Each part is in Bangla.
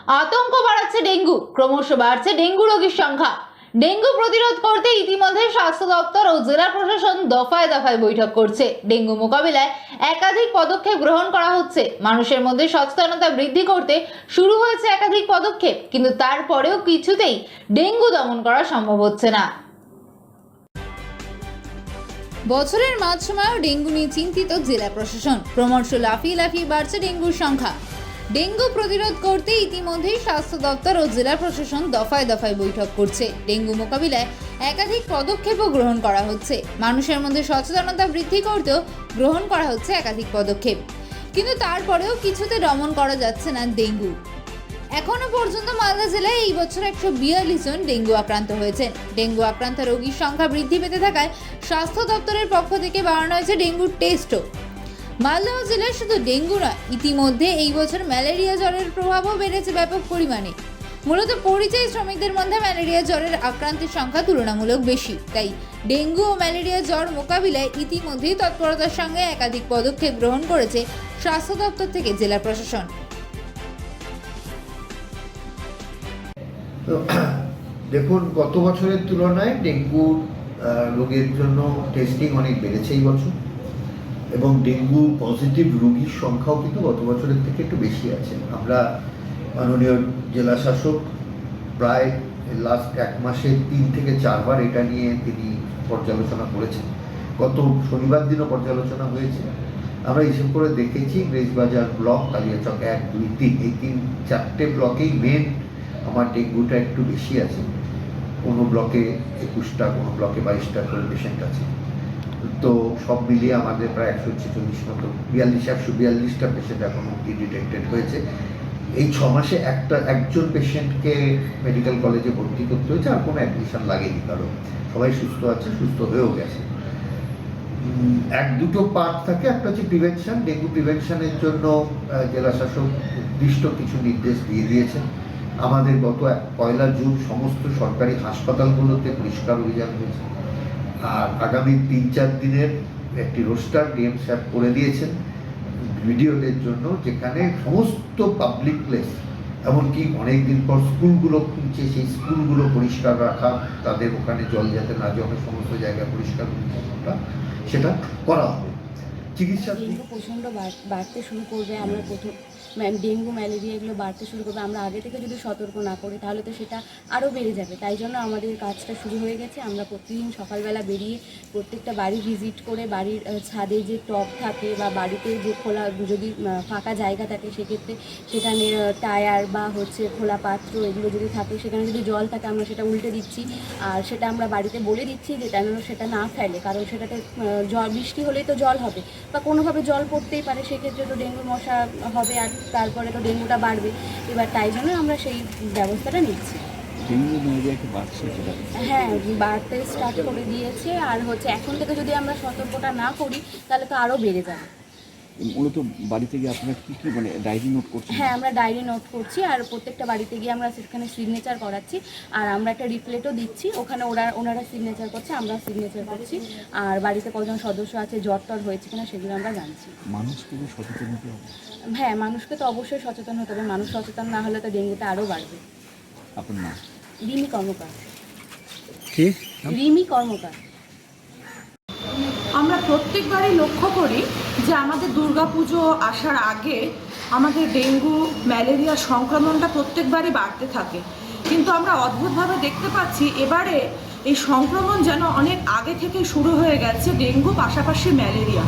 আতঙ্ক বাড়াচ্ছে ডেঙ্গু, ক্রমশ বাড়ছে ডেঙ্গু রোগীর সংখ্যা। ডেঙ্গু প্রতিরোধ করতে ইতিমধ্যে স্বাস্থ্য দপ্তর ও জেলা প্রশাসন দফায় দফায় বৈঠক করছে। ডেঙ্গু মোকাবিলায় একাধিক পদক্ষেপ গ্রহণ করা হচ্ছে। মানুষের মধ্যে সচেতনতা বৃদ্ধি করতে শুরু হয়েছে একাধিক পদক্ষেপ, কিন্তু তারপরেও কিছুতেই ডেঙ্গু দমন করা সম্ভব হচ্ছে না। বছরের মাঝ সময়ও ডেঙ্গু নিয়ে চিন্তিত জেলা প্রশাসন। ক্রমশ লাফিয়ে লাফিয়ে বাড়ছে ডেঙ্গুর সংখ্যা। ডেঙ্গু প্রতিরোধ করতে ইতিমধ্যেই স্বাস্থ্য দপ্তর ও জেলা প্রশাসন দফায় দফায় বৈঠক করছে। ডেঙ্গু মোকাবিলায় একাধিক পদক্ষেপও গ্রহণ করা হচ্ছে। মানুষের মধ্যে সচেতনতা বৃদ্ধি করতেও গ্রহণ করা হচ্ছে একাধিক পদক্ষেপ, কিন্তু তারপরেও কিছুতে দমন করা যাচ্ছে না ডেঙ্গু। এখনো পর্যন্ত মালদা জেলায় এই বছর 142 জন ডেঙ্গু আক্রান্ত হয়েছেন। ডেঙ্গু আক্রান্ত রোগীর সংখ্যা বৃদ্ধি পেতে থাকায় স্বাস্থ্য দপ্তরের পক্ষ থেকে বাড়ানো হয়েছে ডেঙ্গুর টেস্টও। মালদহ জেলায় শুধু ডেঙ্গু নয়, ইতিমধ্যে এই বছর ম্যালেরিয়া জ্বরের প্রভাবও বেড়েছে ব্যাপক পরিমাণে। মূলত পরিযায়ী শ্রমিকদের মধ্যে ম্যালেরিয়া জ্বরের আক্রান্তের সংখ্যা তুলনামূলক বেশি। তাই ডেঙ্গু ও ম্যালেরিয়া জ্বর মোকাবিলায় ইতিমধ্যেই তৎপরতার সঙ্গে একাধিক পদক্ষেপ গ্রহণ করেছে স্বাস্থ্য দপ্তর থেকে জেলা প্রশাসন। তো দেখুন, গত বছরের তুলনায় ডেঙ্গু রোগের জন্য টেস্টিং অনেক বেড়েছে এই বছর, এবং ডেঙ্গু পজিটিভ রোগীর সংখ্যাও কিন্তু গত বছরের থেকে একটু বেশি আছে। আমরা মাননীয় জেলা শাসক প্রায় লাস্ট 1 মাসে 3 থেকে 4 বার এটা নিয়ে তিনি পর্যালোচনা করেছেন। গত শনিবার দিনও পর্যালোচনা হয়েছে। আমরা হিসেব করে দেখেছি, ইংরেজবাজার ব্লক, কালিয়াচক 1, 2, 3 এই 4টে ব্লকেই মেন আমার ডেঙ্গুটা একটু বেশি আছে। কোনো ব্লকে 21টা, কোনো ব্লকে 22টা করে পেশেন্ট আছে। তো সব মিলিয়ে আমাদের প্রায় 146 মতো 142টা পেশেন্ট এখন অব্দি ডিটেক্টেড হয়েছে। এই 6 মাসে একজন পেশেন্টকে মেডিকেল কলেজে ভর্তি করতে হয়েছে, আর কোনো অ্যাডমিশন লাগেনি, কারণ সবাই সুস্থ আছে, সুস্থ হয়েও গেছে। 1-2টো পার্ট থাকে। একটা হচ্ছে প্রিভেনশন। ডেঙ্গু প্রিভেনশনের জন্য জেলা শাসক নির্দিষ্ট কিছু নির্দেশ দিয়ে দিয়েছেন। আমাদের গত 1 জুন সমস্ত সরকারি হাসপাতালগুলোতে পরিষ্কার অভিযান হয়েছে, আর আগামী 3-4 দিনের একটি রোস্টার ডিএম স্যার করে দিয়েছেন ভিডিওদের জন্য, যেখানে সমস্ত পাবলিক প্লেস, এমনকি অনেকদিন পর স্কুলগুলো খুলছে, সেই স্কুলগুলো পরিষ্কার রাখা, তাদের ওখানে জল যাতে না জমে, সমস্ত জায়গা পরিষ্কার পরিচ্ছন্নতা সেটা করা হবে। চিকিৎসা ডেঙ্গু প্রচণ্ড বাড়তে শুরু করবে। আমরা ডেঙ্গু ম্যালেরিয়া এগুলো বাড়তে শুরু করবে। আমরা আগে থেকে যদি সতর্ক না করি তাহলে তো সেটা আরও বেড়ে যাবে। তাই জন্য আমাদের কাজটা শুরু হয়ে গেছে। আমরা প্রতিদিন সকালবেলা বেরিয়ে প্রত্যেকটা বাড়ি ভিজিট করে, বাড়ির ছাদে যে টব থাকে বা বাড়িতে যে খোলা যদি ফাঁকা জায়গা থাকে, সেক্ষেত্রে সেখানে টায়ার বা খোলা পাত্র এগুলো যদি থাকে, সেখানে যদি জল থাকে আমরা সেটা উল্টে দিচ্ছি। আর সেটা আমরা বাড়িতে বলে দিচ্ছি যে যেন সেটা না ফেলে, কারণ সেটাতে বৃষ্টি হলেই তো জল হবে বা কোনোভাবে জল পড়তেই পারে, সেক্ষেত্রে তো ডেঙ্গু মশা হবে, আর তারপরে তো ডেঙ্গুটা বাড়বে। এবার তাই জন্য আমরা সেই ব্যবস্থাটা নিচ্ছি। হ্যাঁ, বাড়তে স্টার্ট করে দিয়েছে। আর এখন থেকে যদি আমরা সতর্কতা না করি তাহলে তো আরও বেড়ে যাবে। মূলত বাড়িতে গিয়ে আপনারা কি ডায়েরি নোট করছেন? হ্যাঁ, আমরা ডায়েরি নোট করছি, আর প্রত্যেকটা বাড়িতে গিয়ে আমরা সেখানে সিগনেচার করাচ্ছি, আর আমরা একটা রিপ্লেটও দিচ্ছি। ওখানে ওনারা সিগনেচার করছে, আমরা সিগনেচার করছি, আর বাড়িতে কজন সদস্য আছে, জ্বর টর হয়েছে কিনা সেগুলো আমরা জানছি। মানুষকে সচেতন হতে হবে। হ্যাঁ, মানুষকে তো অবশ্যই সচেতন হতে হবে। মানুষ সচেতন না হলে তো ডেঙ্গুটা আরও বাড়বে। আপনার নাম? রিমি কর্মকার। কি? রিমি কর্মকার। আমরা প্রত্যেকবারই লক্ষ্য করি যে আমাদের দুর্গাপুজো আসার আগে আমাদের ডেঙ্গু ম্যালেরিয়া সংক্রমণটা প্রত্যেকবারই বাড়তে থাকে, কিন্তু আমরা অদ্ভুতভাবে দেখতে পাচ্ছি এবারে এই সংক্রমণ যেন অনেক আগে থেকে শুরু হয়ে গেছে, ডেঙ্গু পাশাপাশি ম্যালেরিয়া।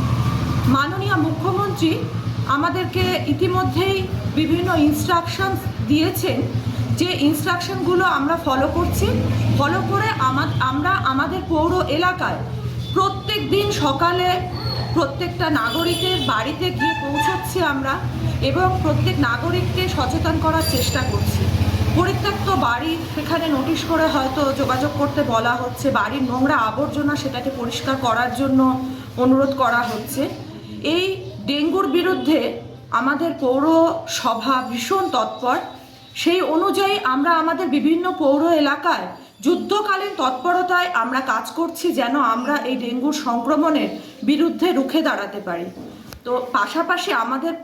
মাননীয় মুখ্যমন্ত্রী আমাদেরকে ইতিমধ্যেই বিভিন্ন ইনস্ট্রাকশনস দিয়েছেন, যে ইনস্ট্রাকশনগুলো আমরা ফলো করছি। ফলো করে আমরা আমাদের পৌর এলাকায় প্রত্যেক দিন সকালে প্রত্যেকটা নাগরিকের বাড়িতে গিয়ে পৌঁছাচ্ছি আমরা, এবং প্রত্যেক নাগরিককে সচেতন করার চেষ্টা করছি। পরিত্যক্ত বাড়ি সেখানে নোটিশ করে হয়তো যোগাযোগ করতে বলা হচ্ছে, বাড়ির নোংরা আবর্জনা সেটাকে পরিষ্কার করার জন্য অনুরোধ করা হচ্ছে। এই ডেঙ্গুর বিরুদ্ধে আমাদের পৌরসভা ভীষণ তৎপর। সেই অনুযায়ী আমরা আমাদের বিভিন্ন পৌর এলাকায় যুদ্ধকালীন তৎপরতায় আমরা কাজ করছি, যেন আমরা এই ডেঙ্গুর সংক্রমণের বিরুদ্ধে রুখে দাঁড়াতে পারি। তো পাশাপাশি আমাদের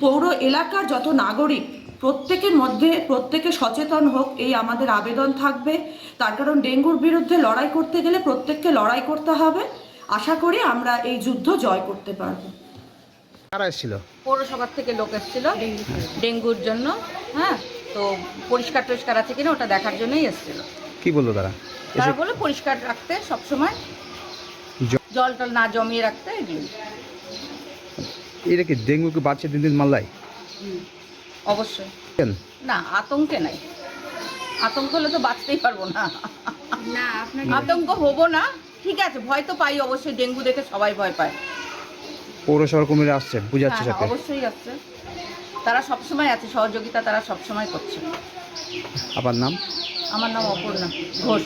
পৌর এলাকার যত নাগরিক প্রত্যেকের মধ্যে প্রত্যেকে সচেতন হোক, এই আমাদের আবেদন থাকবে। তার কারণ ডেঙ্গুর বিরুদ্ধে লড়াই করতে গেলে প্রত্যেককে লড়াই করতে হবে। আশা করি আমরা এই যুদ্ধ জয় করতে পারবো। কারা এসেছিল? পৌরসভার থেকে লোক এসেছিল ডেঙ্গুর জন্য। হ্যাঁ, তো পরিষ্কার টরিষ্কার আছে কিনা ওটা দেখার জন্যই এসেছিল। কি বললো তারা? তারা বলে পরিষ্কার রাখতে সবসময়, জল টল না জমিয়ে রাখতে এগুলো। এটা কি ডেঙ্গু কি বাড়ছে দিন দিন মালদায়? অবশ্যই কেন? না, আতঙ্কে নাই। আতঙ্ক হলে তো বাঁচতেই পারবো না। আতঙ্ক হবো না, ঠিক আছে, ভয় তো পাই অবশ্যই, ডেঙ্গু দেখে সবাই ভয় পায়। পৌরসভার কর্মীরা আসছে, বুঝাচ্ছে হ্যাঁ, সাথে? অবশ্যই আসছে, তারা সবসময় আছে, সহযোগিতা তারা সবসময় করছে। আপনার নাম? আমার নাম অপর্ণা ঘোষ।